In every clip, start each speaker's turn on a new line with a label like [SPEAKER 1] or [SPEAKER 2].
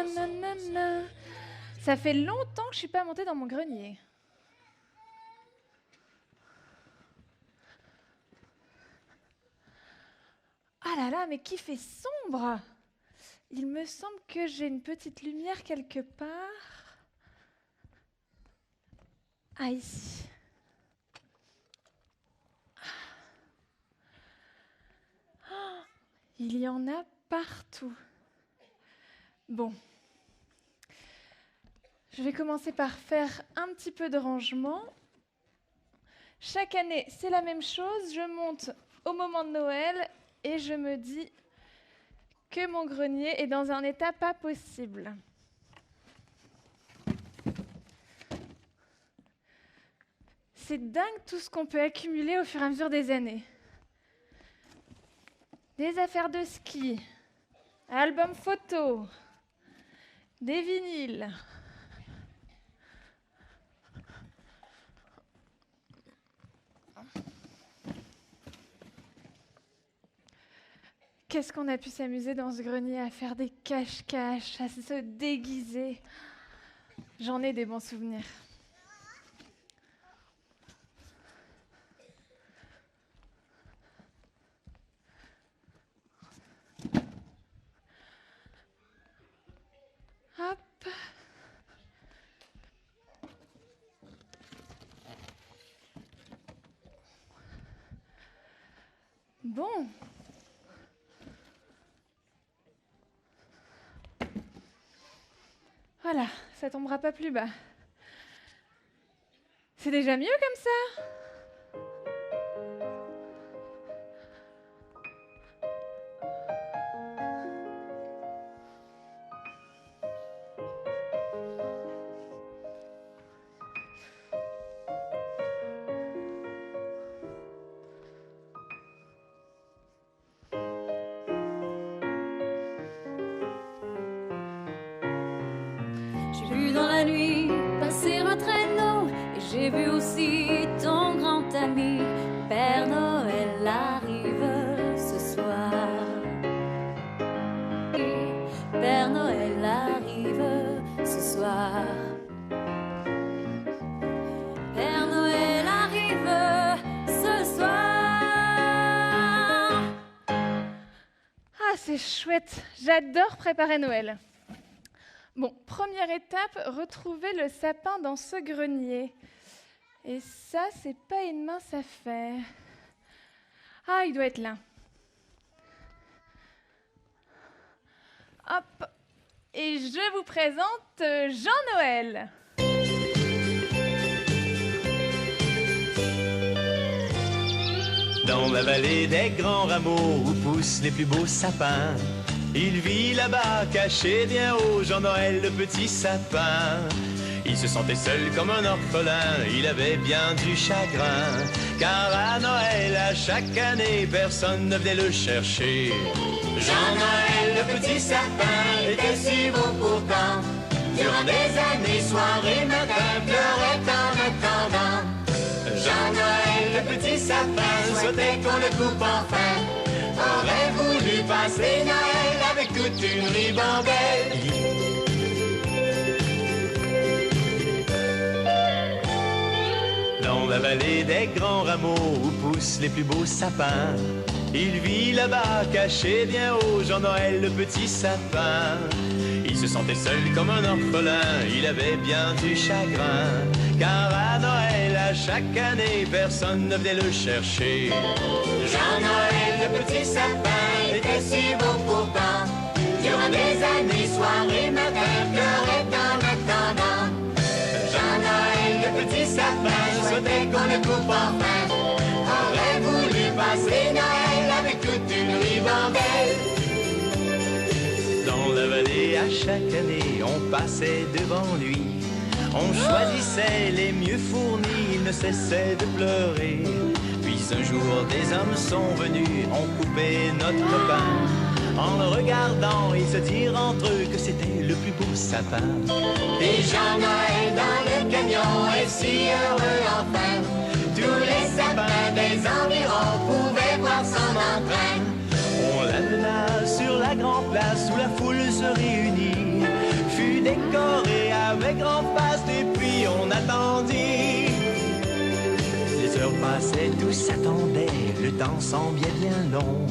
[SPEAKER 1] Nanana. Ça fait longtemps que je suis pas montée dans mon grenier. Ah là là, mais qu'il fait sombre! Il me semble que j'ai une petite lumière quelque part. Ah, ici. Oh, il y en a partout. Bon. Je vais commencer par faire un petit peu de rangement. Chaque année, c'est la même chose. Je monte au moment de Noël et je me dis que mon grenier est dans un état pas possible. C'est dingue tout ce qu'on peut accumuler au fur et à mesure des années. Des affaires de ski, albums photos, des vinyles. Qu'est-ce qu'on a pu s'amuser dans ce grenier à faire des cache-cache, à se déguiser. J'en ai des bons souvenirs. Hop. Bon. Voilà, ça tombera pas plus bas. C'est déjà mieux comme ça.
[SPEAKER 2] J'ai vu dans la nuit passer un traîneau et j'ai vu aussi ton grand ami. Père Noël arrive ce soir. Et Père Noël arrive ce soir. Père Noël arrive ce soir.
[SPEAKER 1] Ah, c'est chouette. J'adore préparer Noël. Bon, première étape, retrouver le sapin dans ce grenier. Et ça, c'est pas une mince affaire. Ah, il doit être là. Hop. Et je vous présente Jean-Noël.
[SPEAKER 3] Dans la vallée des grands rameaux où poussent les plus beaux sapins, il vit là-bas, caché bien haut, Jean-Noël le petit sapin. Il se sentait seul comme un orphelin, il avait bien du chagrin, car à Noël, à chaque année, personne ne venait le chercher. Jean-Noël le petit sapin était si beau pourtant, durant des années, soir et matin, pleurait en attendant. Jean-Noël le petit sapin souhaitait qu'on le coupe enfin, aurait voulu passer Noël avec toute une ribambelle. Dans la vallée des grands rameaux où poussent les plus beaux sapins, il vit là-bas, caché bien haut, Jean-Noël le petit sapin. Il se sentait seul comme un orphelin, il avait bien du chagrin, car à Noël, à chaque année, personne ne venait le chercher. Jean-Noël le petit sapin était si beau pourtant, durant des années, soir et matin, pleurait en attendant. Jean-Noël le petit sapin souhaitait qu'on le coupe enfin, aurait voulu passer Noël avec toute une ribambelle. Dans la vallée, à chaque année, on passait devant lui, on choisissait les mieux fournis, il ne cessait de pleurer. Puis un jour, des hommes sont venus, ont coupé notre pain. En le regardant, ils se dirent entre eux que c'était le plus beau sapin. Et Jean-Noël dans le canyon est si heureux enfin. Tous les sapins des environs pouvaient voir son entrain. On l'amena sur la grande place où la foule se réunit. pensaient, tous attendaient, le temps semblait bien long.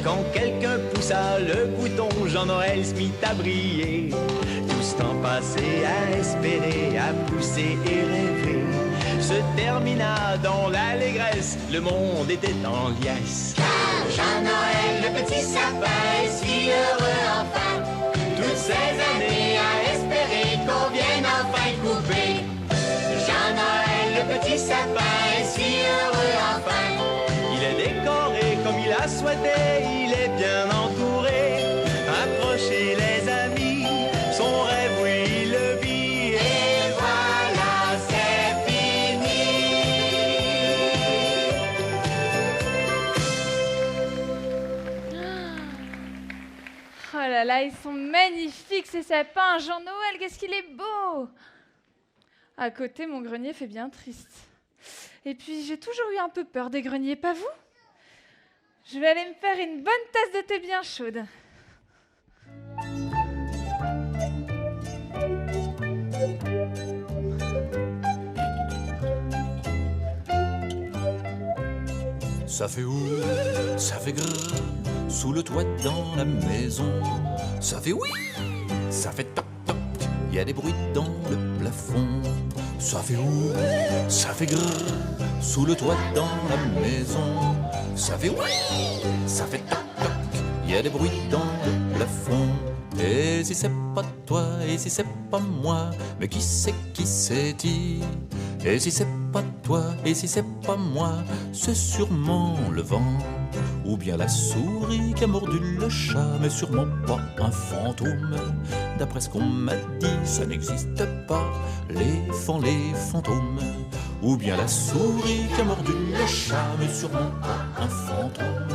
[SPEAKER 3] Quand quelqu'un poussa le bouton, Jean-Noël se mit à briller. Tout ce temps passé à espérer, à pousser et rêver se termina dans l'allégresse, le monde était en liesse.
[SPEAKER 4] Car Jean-Noël, le petit sapin, est si heureux enfin.
[SPEAKER 3] Toutes ces années
[SPEAKER 4] à espérer qu'on vienne enfin couper. Jean-Noël, le petit sapin, est si heureux enfin.
[SPEAKER 3] il est décoré comme il a souhaité, il est bien entouré. Approchez les amis, son rêve, oui, il le vit.
[SPEAKER 4] Et voilà, c'est fini.
[SPEAKER 1] Oh là là, ils sont magnifiques ces sapins. Jean-Noël, qu'est-ce qu'il est beau! À côté, mon grenier fait bien triste. Et puis, j'ai toujours eu un peu peur des greniers, pas vous? Je vais aller me faire une bonne tasse de thé bien chaude.
[SPEAKER 5] Ça fait ouh, ça fait grrr, sous le toit dans la maison. Ça fait oui, ça fait toc toc, il y a des bruits dans le plafond. Ça fait ouh, ça fait grrr, sous le toit dans la maison. Ça fait oui, ça fait toc toc, il y a des bruits dans le plafond. Et si c'est pas toi, et si c'est pas moi, mais qui c'est dit? Et si c'est pas toi, et si c'est pas moi, c'est sûrement le vent. Ou bien la souris qui a mordu le chat, mais sûrement pas un fantôme. D'après ce qu'on m'a dit, ça n'existe pas, les fantômes. Ou bien la souris qui a mordu le chat, mais sûrement pas un fantôme.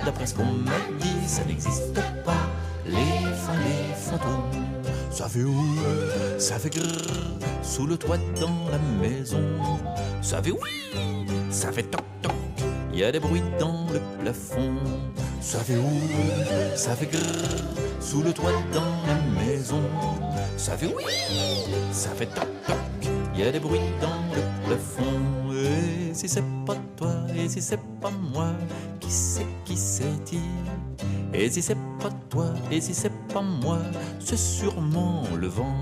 [SPEAKER 5] D'après ce qu'on m'a dit, ça n'existe pas, les fantômes. Ça fait ouh, ça fait grrr, sous le toit dans la maison. Ça fait oui, ça fait toc toc, il y a des bruits dans le plafond. Ça fait ouh, ça fait grrr, sous le toit dans la maison. Ça fait oui, ça fait toc toc, il y a des bruits dans le plafond. Et si c'est pas toi, et si c'est pas moi, qui c'est dit? Et si c'est pas toi, et si c'est pas moi, c'est sûrement le vent.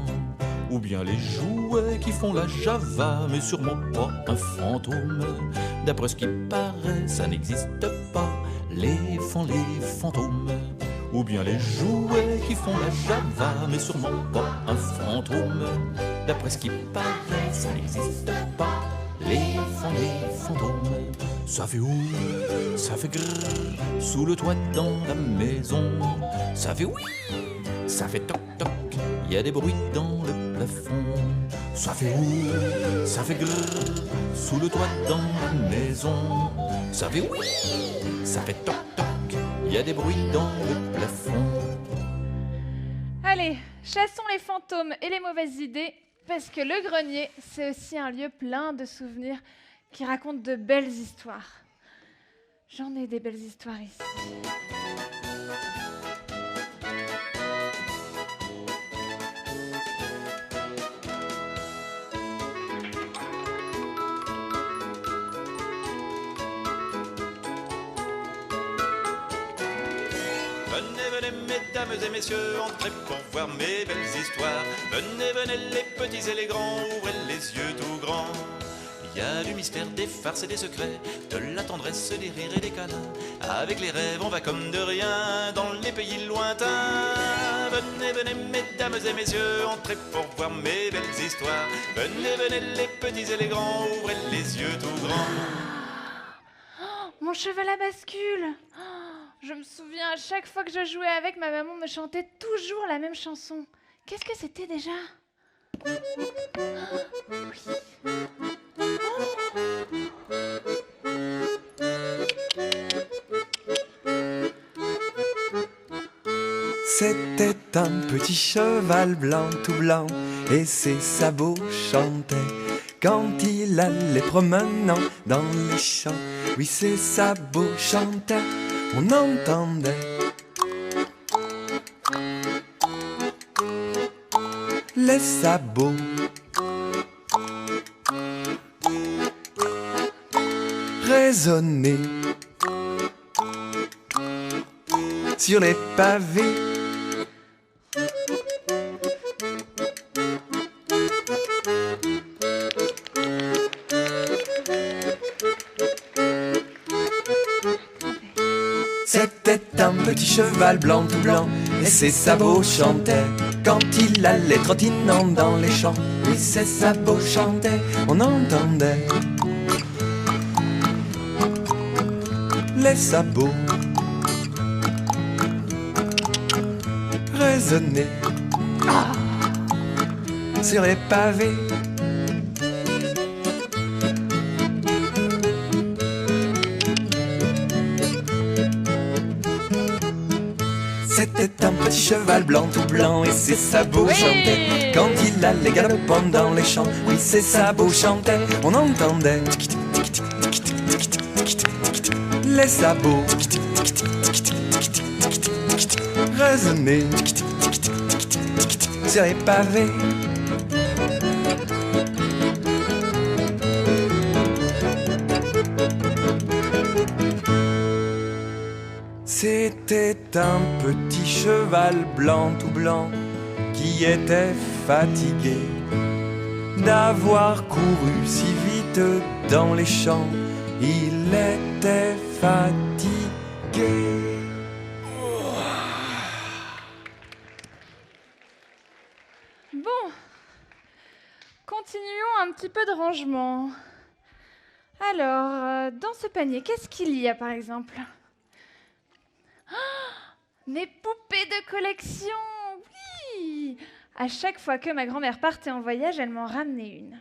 [SPEAKER 5] Ou bien les jouets qui font la java, mais sûrement pas un fantôme. D'après ce qui paraît, ça n'existe pas, les fantômes. Ou bien les jouets qui font la java, mais sûrement pas un fantôme. D'après ce qui paraît, ça n'existe pas, les fantômes. Ça fait ouh, ça fait grrr, sous le toit dans la maison. Ça fait oui, ça fait toc toc, il y a des bruits dans le plafond. Ça fait ouh, ça fait grrr, sous le toit dans la maison. Ça fait oui, ça fait toc toc, il y a des bruits dans le plafond.
[SPEAKER 1] Allez, chassons les fantômes et les mauvaises idées, parce que le grenier, c'est aussi un lieu plein de souvenirs qui raconte de belles histoires. J'en ai des belles histoires ici.
[SPEAKER 3] Venez, mesdames et messieurs, entrez pour voir mes belles histoires. Venez, les petits et les grands, ouvrez les yeux tout grands. Il y a du mystère, des farces et des secrets, de la tendresse, des rires et des câlins. Avec les rêves, on va comme de rien dans les pays lointains. Venez, mesdames et messieurs, entrez pour voir mes belles histoires. Venez, les petits et les grands, ouvrez les yeux tout grands.
[SPEAKER 1] Oh, mon cheval à bascule. Je me souviens, à chaque fois que je jouais avec, ma maman me chantait toujours la même chanson. Qu'est-ce que c'était déjà?
[SPEAKER 6] C'était un petit cheval blanc, tout blanc, et ses sabots chantaient quand il allait promenant dans les champs. Oui, ses sabots chantaient, on entendait. Les sabots résonner sur les pavés. C'était un petit cheval blanc tout blanc, et ses sabots chantaient quand il allait trottinant dans les champs. Oui, ses sabots chantaient, on entendait les sabots résonner sur les pavés. C'était un petit cheval blanc tout blanc, et ses sabots chantaient quand il allait galopant dans les champs. Oui, ses sabots chantaient, on entendait les sabots résonner sur les pavés. C'était un petit cheval blanc tout blanc qui était fatigué d'avoir couru si vite dans les champs. Il était fatigué.
[SPEAKER 1] Bon, continuons un petit peu de rangement. Alors, dans ce panier, qu'est-ce qu'il y a par exemple ? Mes poupées de collection, oui. À chaque fois que ma grand-mère partait en voyage, elle m'en ramenait une.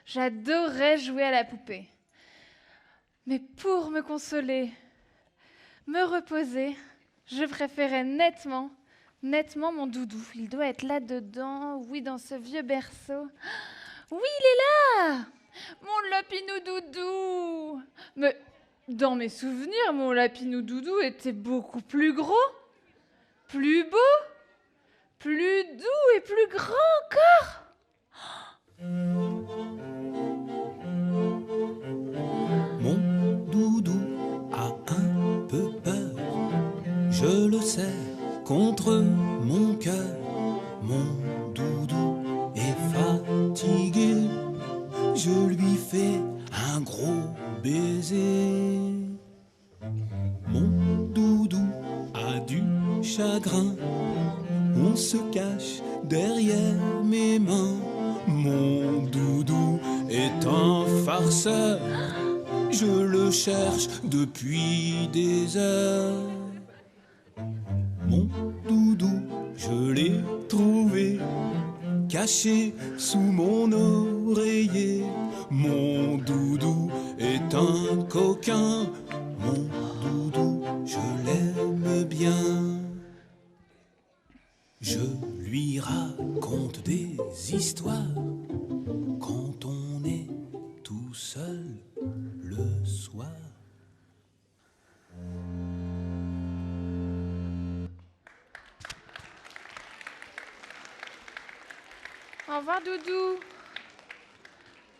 [SPEAKER 1] J'adorais jouer à la poupée. Mais pour me consoler, me reposer, je préférais nettement mon doudou. Il doit être là-dedans, oui, dans ce vieux berceau. Oui, il est là! Mon lapinou doudou! Mais dans mes souvenirs, mon lapinou doudou était beaucoup plus gros, plus beau, plus doux et plus grand encore.
[SPEAKER 7] Mon doudou a un peu peur, je le sais, contre mon cœur. Mon doudou est fatigué, je lui fais un gros baiser. Mon doudou a du chagrin, on se cache derrière mes mains. Mon doudou est un farceur, je le cherche depuis des heures. Mon doudou, je l'ai trouvé, caché sous mon oreiller. Mon doudou est un coquin, mon doudou, je l'aime bien. Je lui raconte des histoires quand on est tout seul le soir.
[SPEAKER 1] Au revoir, Doudou.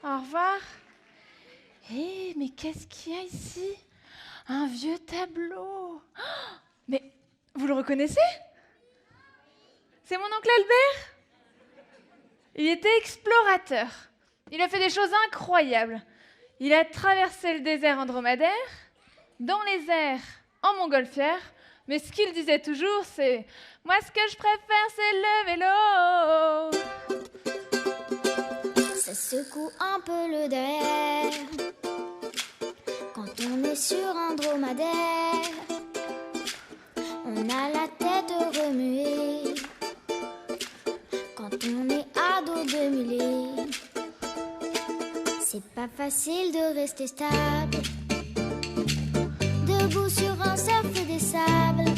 [SPEAKER 1] Au revoir. Hé, mais qu'est-ce qu'il y a ici? Un vieux tableau. Oh, mais vous le reconnaissez? C'est mon oncle Albert. Il était explorateur. Il a fait des choses incroyables. Il a traversé le désert en dromadaire, dans les airs en montgolfière, mais ce qu'il disait toujours, c'est « Moi, ce que je préfère, c'est le vélo !»
[SPEAKER 2] Ça secoue un peu le derrière quand on est sur un dromadaire. On a la tête remuée quand on est à dos de mulet. C'est pas facile de rester stable, debout sur un surf des sables.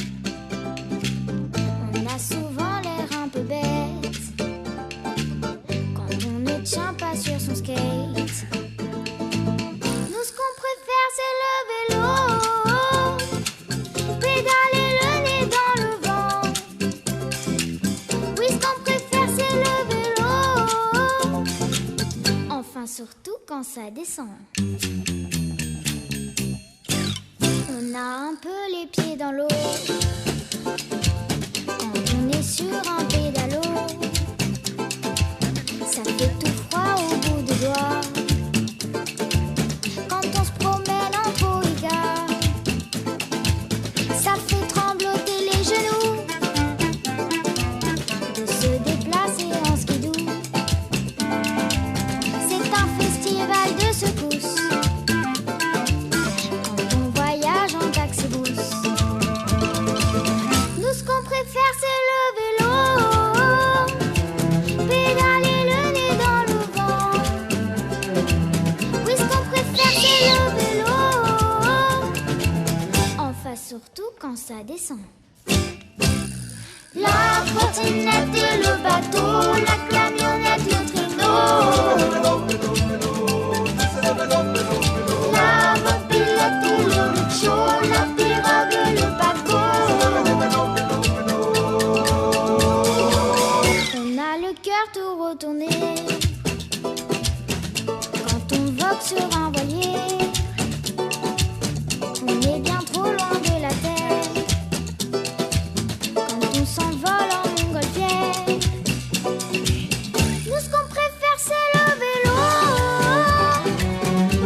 [SPEAKER 2] On a souvent l'air un peu bête quand on ne tient pas sur son skate. Nous, ce qu'on préfère, c'est le vélo, pédaler le nez dans le vent. Oui, ce qu'on préfère, c'est le vélo, enfin surtout quand ça descend. On a un peu les pieds dans l'eau quand on est sur un pédalo. Ça fait tout froid au bout des doigts quand on se promène en corrida. Ça fait trembloter les genoux de se déplacer en skidoo. C'est un festival de secousses quand on voyage en taxi douce. Nous, ce qu'on préfère, c'est le vélo, pédaler le nez dans le vent. Oui, ce qu'on préfère, c'est le vélo, enfin surtout quand ça descend. La trottinette et le bateau, la camionnette, le traîneau, la mobilette et le rickshaw, la pirogue et le paquebot. On a le cœur tout retourné quand on vogue sur un voilier. On est bien trop loin de la terre quand on s'envole en montgolfière. Nous, ce qu'on préfère, c'est le vélo,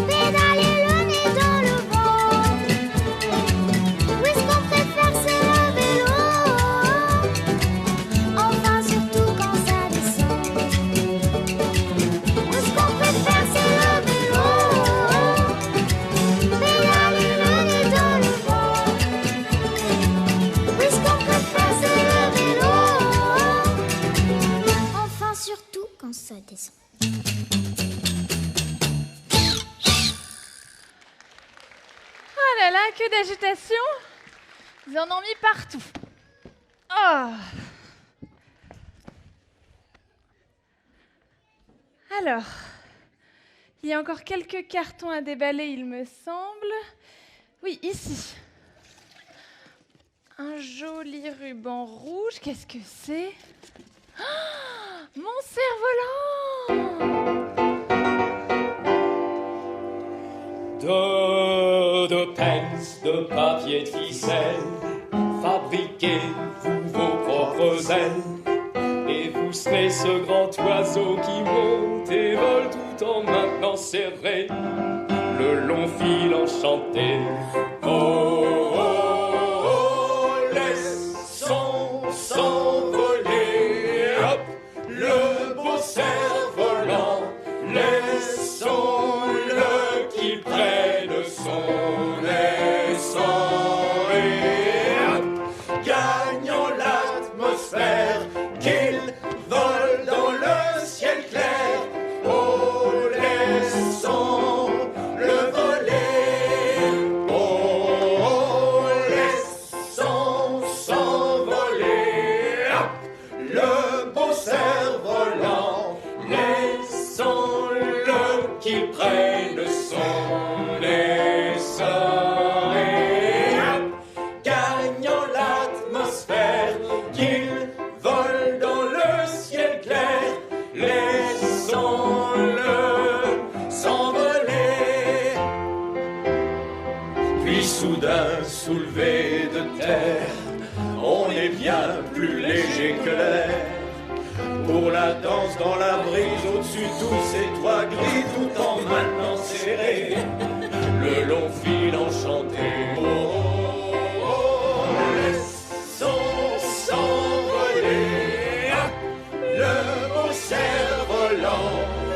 [SPEAKER 2] pédaler le nez dans le vent. Oui, ce qu'on préfère, c'est le vélo, enfin surtout quand ça descend.
[SPEAKER 1] que d'agitation. Ils en ont mis partout. Oh. Alors, il y a encore quelques cartons à déballer, il me semble. Oui, ici. Un joli ruban rouge. Qu'est-ce que c'est? Oh, mon cerf-volant!
[SPEAKER 8] De pence, de papier de ficelle, fabriquez-vous vos propres ailes. Et vous serez ce grand oiseau qui monte et vole tout en maintenant serré le long fil enchanté. Oh, oh, oh, laissons s'envoler, hop, le beau cerf-volant, laissons-le qu'il prenne son essor et hop, gagnons l'atmosphère, qu'il vole dans le ciel clair. Oh, laissons-le voler. Oh, oh, laissons s'envoler. Hop, le beau cerf-volant, laissons-le qu'il prenne son essor et hop, gagnons l'atmosphère, qu'il vole dans le ciel clair. Laissons-le s'envoler. Puis soudain soulevé de terre, on est bien plus léger que l'air. Pour la danse dans la brise, au-dessus tous ces toits gris, tout en maintenant serré le long fil enchanté. Oh, oh, oh, laissons s'envoler, hop, le beau cerf-volant,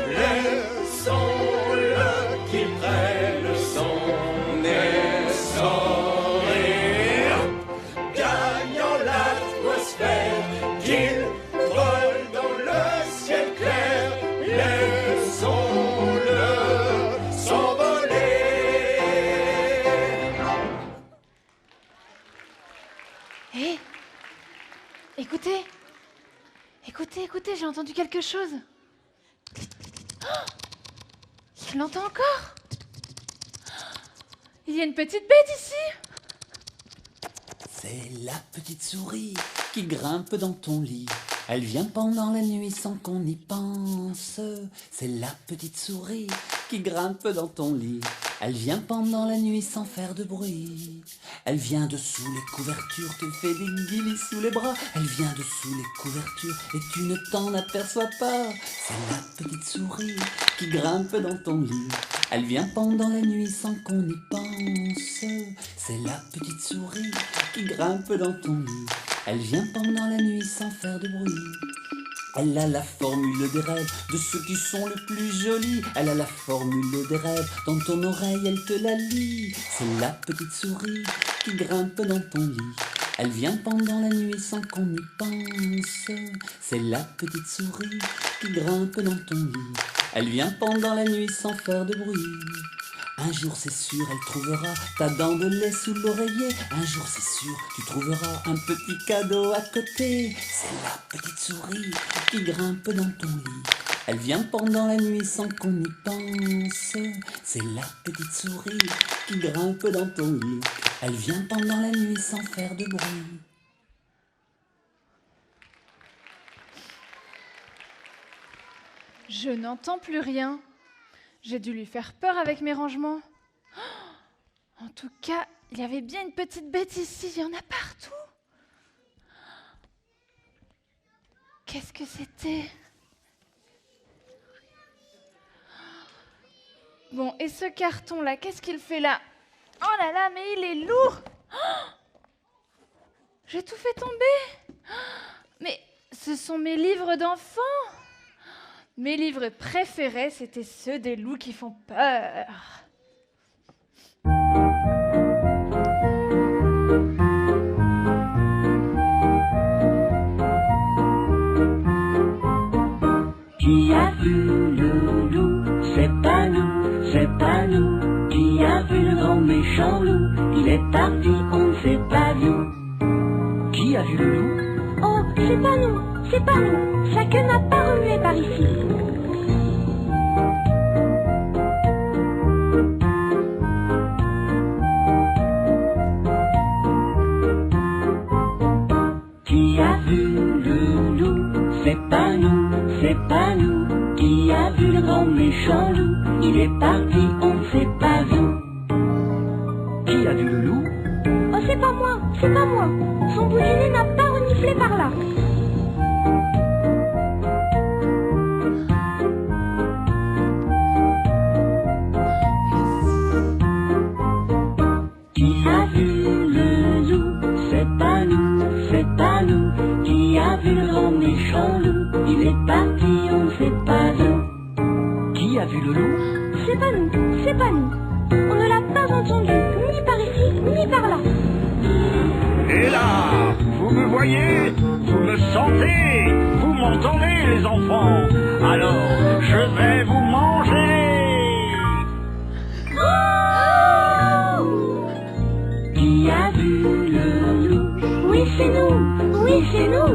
[SPEAKER 8] laissons-le qu'il prenne son essor et hop, gagnons l'atmosphère, qu'il vole dans le ciel clair. Laissons-le s'envoler.
[SPEAKER 1] Hé, écoutez, j'ai entendu quelque chose. Oh, je l'entends encore. Il y a une petite bête ici.
[SPEAKER 9] C'est la petite souris qui grimpe dans ton lit. Elle vient pendant la nuit sans qu'on y pense. C'est la petite souris qui grimpe dans ton lit. Elle vient pendant la nuit sans faire de bruit. Elle vient dessous les couvertures, te fait des guillis sous les bras. Elle vient dessous les couvertures et tu ne t'en aperçois pas. C'est la petite souris qui grimpe dans ton lit. Elle vient pendant la nuit sans qu'on y pense. C'est la petite souris qui grimpe dans ton lit. Elle vient pendant la nuit sans faire de bruit. Elle a la formule des rêves de ceux qui sont le plus jolis. Elle a la formule des rêves dans ton oreille, elle te la lit. C'est la petite souris qui grimpe dans ton lit. Elle vient pendant la nuit sans qu'on y pense. C'est la petite souris qui grimpe dans ton lit. Elle vient pendant la nuit sans faire de bruit. Un jour c'est sûr elle trouvera ta dent de lait sous l'oreiller. Un jour c'est sûr tu trouveras un petit cadeau à côté. C'est la petite souris qui grimpe dans ton lit. Elle vient pendant la nuit sans qu'on y pense. C'est la petite souris qui grimpe dans ton lit. Elle vient pendant la nuit sans faire de bruit.
[SPEAKER 1] Je n'entends plus rien. J'ai dû lui faire peur avec mes rangements. Oh, en tout cas, il y avait bien une petite bête ici. Il y en a partout. Qu'est-ce que c'était? Bon, et ce carton-là, qu'est-ce qu'il fait là? Oh là là, mais il est lourd. Oh, j'ai tout fait tomber. Mais ce sont mes livres d'enfants. Mes livres préférés, c'était ceux des loups qui font peur.
[SPEAKER 10] Qui a vu le loup? C'est pas nous, c'est pas nous. Qui a vu le grand méchant loup? Il c'est parti, on ne s'est pas vu.
[SPEAKER 9] Qui a vu le loup?
[SPEAKER 10] Oh, c'est pas nous, c'est pas nous. Sa queue n'a pas remué par ici.
[SPEAKER 9] Qui a vu le loup? C'est pas nous, c'est pas nous. Qui a vu le grand méchant loup? Il est parti, on ne s'est pas vu. Qui a vu le loup?
[SPEAKER 10] Oh, c'est pas moi, c'est pas moi. Son bout du nez n'a pas reniflé par là.
[SPEAKER 9] Qui a vu le loup? C'est pas nous, c'est pas nous. Qui a vu le grand méchant loup? Il est parti, on ne sait pas où. Qui a vu le loup?
[SPEAKER 10] C'est pas nous, c'est pas nous. On ne l'a pas entendu, ni par ici, ni par là.
[SPEAKER 11] Et là, vous me voyez? Vous me sentez? Vous m'entendez, les enfants? Alors, je vais vous manger!
[SPEAKER 9] Qui a vu le loup?
[SPEAKER 10] Oui, c'est nous, oui, c'est nous.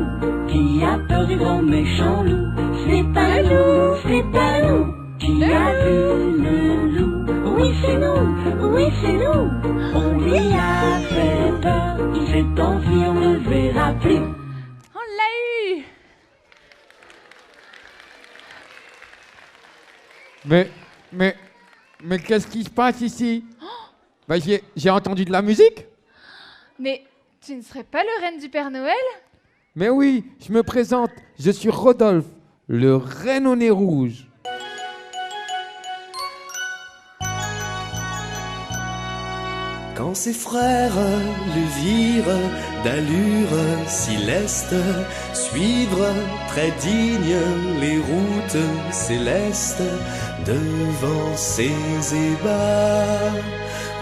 [SPEAKER 9] Qui a peur du grand méchant loup? C'est pas nous, c'est pas nous. Qui a vu le loup?
[SPEAKER 10] Oui, c'est nous, oui, c'est nous.
[SPEAKER 9] On lui a fait peur, il s'est enfui, on ne le verra plus.
[SPEAKER 1] On l'a eu!
[SPEAKER 12] Mais qu'est-ce qui se passe ici? Bah, j'ai entendu de la musique.
[SPEAKER 1] Mais tu ne serais pas le reine du Père Noël?
[SPEAKER 12] Mais oui, je me présente, je suis Rodolphe, le reine au nez rouge.
[SPEAKER 6] Quand ses frères le virent d'allure si leste, suivre très digne les routes célestes, devant ses ébats,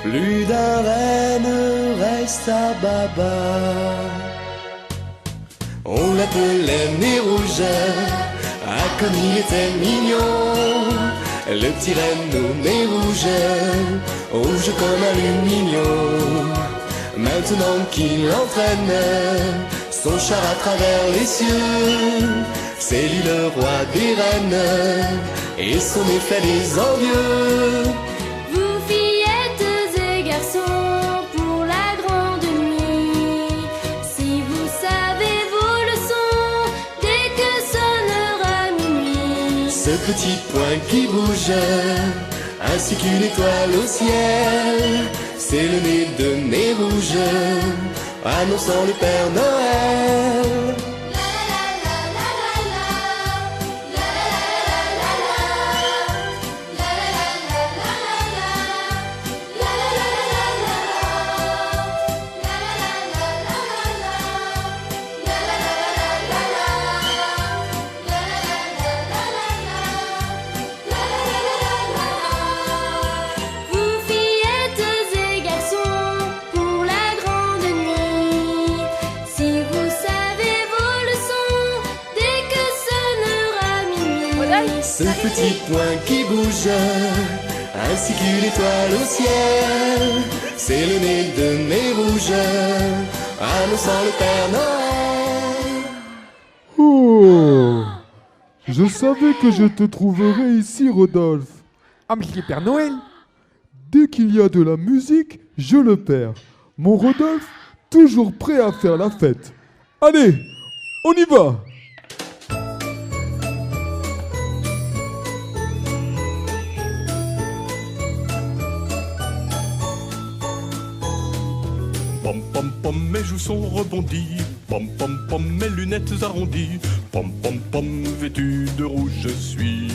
[SPEAKER 6] plus d'un reine resta baba. On l'appelait Nez Rouge, ah comme il était mignon, le petit reine au nez rouge, rouge comme aluminium. Maintenant qu'il entraîne son char à travers les cieux, c'est lui le roi des reines, et son effet les envieux.
[SPEAKER 2] Vous fillettes et garçons, pour la grande nuit, si vous savez vos leçons, dès que sonnera minuit,
[SPEAKER 6] Ce petit point qui bouge, ainsi qu'une étoile au ciel, c'est le nez de Nez Rouge, annonçant le Père Noël.
[SPEAKER 2] vous fillettes et garçons, pour la grande nuit, si vous savez vos leçons, dès que sonnera minuit,
[SPEAKER 6] Ce petit point qui bouge, ainsi qu'une étoile au ciel, c'est le nez de Nez Rouge, annonçant le Père Noël.
[SPEAKER 12] Oh, je savais que je te trouverais ici, Rodolphe. Ah, monsieur Père Noël. Dès qu'il y a de la musique, je le perds. Mon Rodolphe, toujours prêt à faire la fête. Allez, on y va.
[SPEAKER 8] Pom pom pom, mes joues sont rebondies. Pom pom pom, mes lunettes arrondies. Pom pom pom, vêtu de rouge je suis.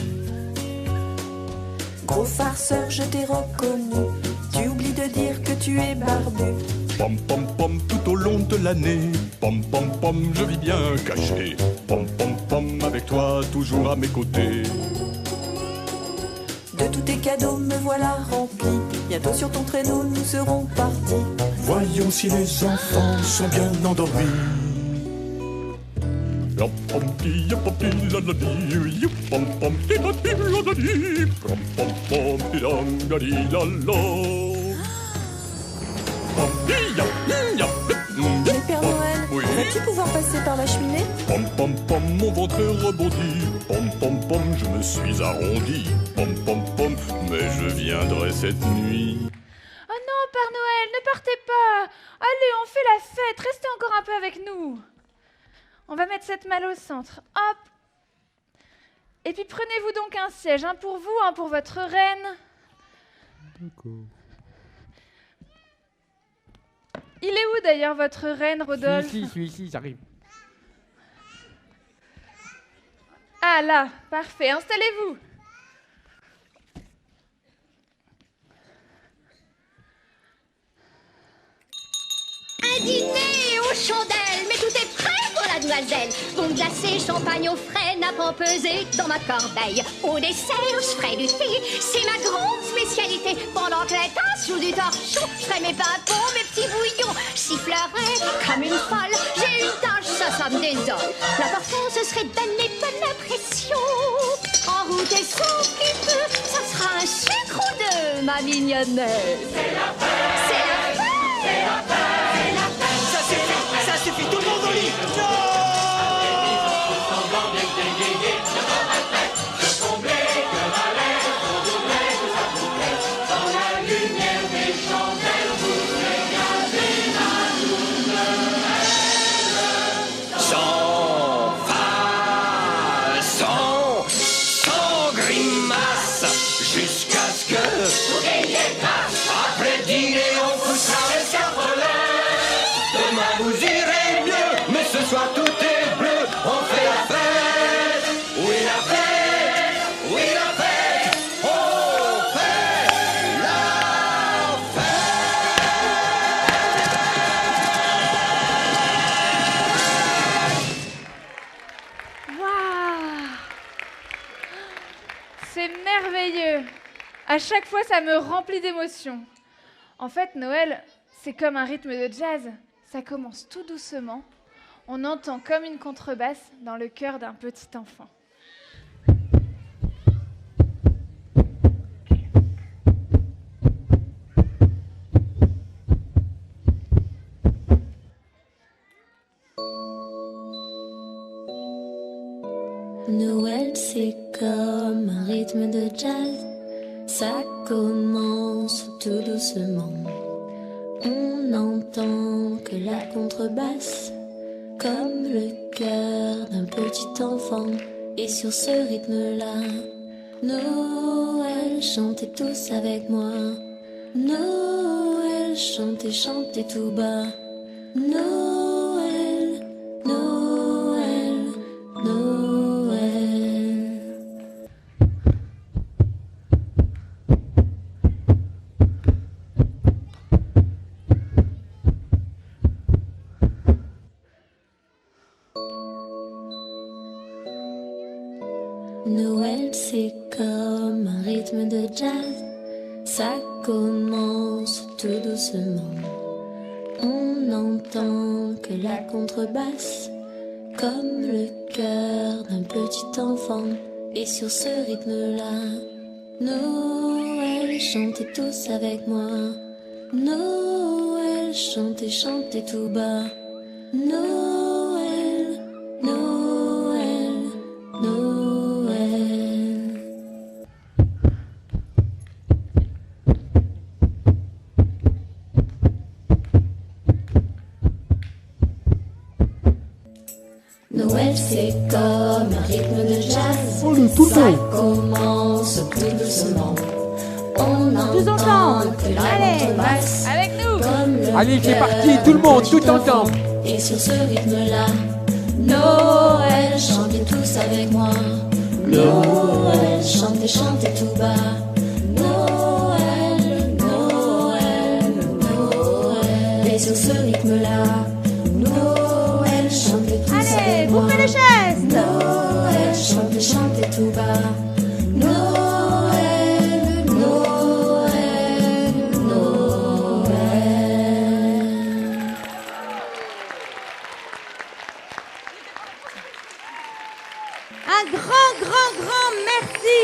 [SPEAKER 13] Gros farceur, je t'ai reconnu. Tu oublies de dire que tu es barbu.
[SPEAKER 8] Pom pom pom, tout au long de l'année. Pom pom pom, je vis bien caché. Pom pom pom, avec toi toujours à mes côtés.
[SPEAKER 13] De tous tes cadeaux, me voilà rempli. Bientôt sur ton traîneau, nous serons partis.
[SPEAKER 8] Voyons si les enfants sont bien endormis. Pom pom ti pom ti la la di, pom pom ti la di, pom pom pom ti la di la la.
[SPEAKER 13] Mais Père Noël, vas-tu pouvoir passer par la cheminée?
[SPEAKER 7] Pom pom pom, mon ventre est rebondi. Pom pom pom, je me suis arrondi. Pom pom pom, mais je viendrai cette nuit.
[SPEAKER 1] Oh non, Père Noël, ne partez pas. Allez, on fait la fête, restez encore un peu avec nous. On va mettre cette malle au centre. Hop. Et puis prenez-vous donc un siège, un pour vous, un pour votre reine.
[SPEAKER 12] D'accord.
[SPEAKER 1] Il est où d'ailleurs votre reine, Rodolphe?
[SPEAKER 12] Celui-ci, j'arrive.
[SPEAKER 1] Ah là, parfait, installez-vous.
[SPEAKER 14] Un dîner aux chandelles, mais tout est prêt pour la demoiselle. Bon glacé, champagne au frais, n'a pas pesé dans ma corbeille. Au dessert, je ferai du thé, c'est ma grande spécialité. Pendant que les tasses jouent du torchon, je ferai mes pimpons, mes petits bouillons. Je sifflerai comme une folle, j'ai une tâche, ça me désole. L'important, ce serait de donner bonne impression. En route et sauf qui peut, ça sera un sucre ou deux, ma mignonnette. C'est la fête, c'est la fête, c'est la fête.
[SPEAKER 4] Ça suffit, tout le monde au lit.
[SPEAKER 3] Sans grimace, jusqu'à ce que vous gagnez grâce. Après le dîner, on poussera les scarpelets. Demain vous irez mieux, mais ce soir tout est bleu. On fait la fête, oui la fête, oui la fête. On fait la fête.
[SPEAKER 1] Waouh! C'est merveilleux. À chaque fois, ça me remplit d'émotions. En fait, Noël, c'est comme un rythme de jazz. Ça commence tout doucement. On entend comme une contrebasse dans le cœur d'un petit enfant.
[SPEAKER 2] Noël, c'est comme un rythme de jazz. Ça commence tout doucement. On n'entend que la contrebasse, comme le cœur d'un petit enfant. Et sur ce rythme-là, Noël, chantez tous avec moi. Noël, chantez, chantez tout bas. Noël, Noël, Noël. Noël, c'est comme un rythme de jazz. Ça commence tout doucement. On n'entend que la contrebasse, comme le cœur d'un petit enfant. Et sur ce rythme-là, Noël, chantez tous avec moi. Noël, chantez, chantez tout bas. Noël, Noël, Noël. Noël, c'est comme un rythme de jazz. Ça commence tout doucement. On entend que la contrebasse,
[SPEAKER 1] avec nous.
[SPEAKER 12] Allez, c'est parti, tout le monde, tout ensemble.
[SPEAKER 2] Et sur ce rythme-là, Noël, chantez tous avec moi. Noël, chantez, chantez tout bas. Noël, Noël, Noël. Et sur ce rythme-là, Noël, chantez tous avec moi.
[SPEAKER 10] Bouffez les chaises.
[SPEAKER 2] Noël, chantez, chantez tout bas. Noël, Noël, Noël.
[SPEAKER 10] Un grand merci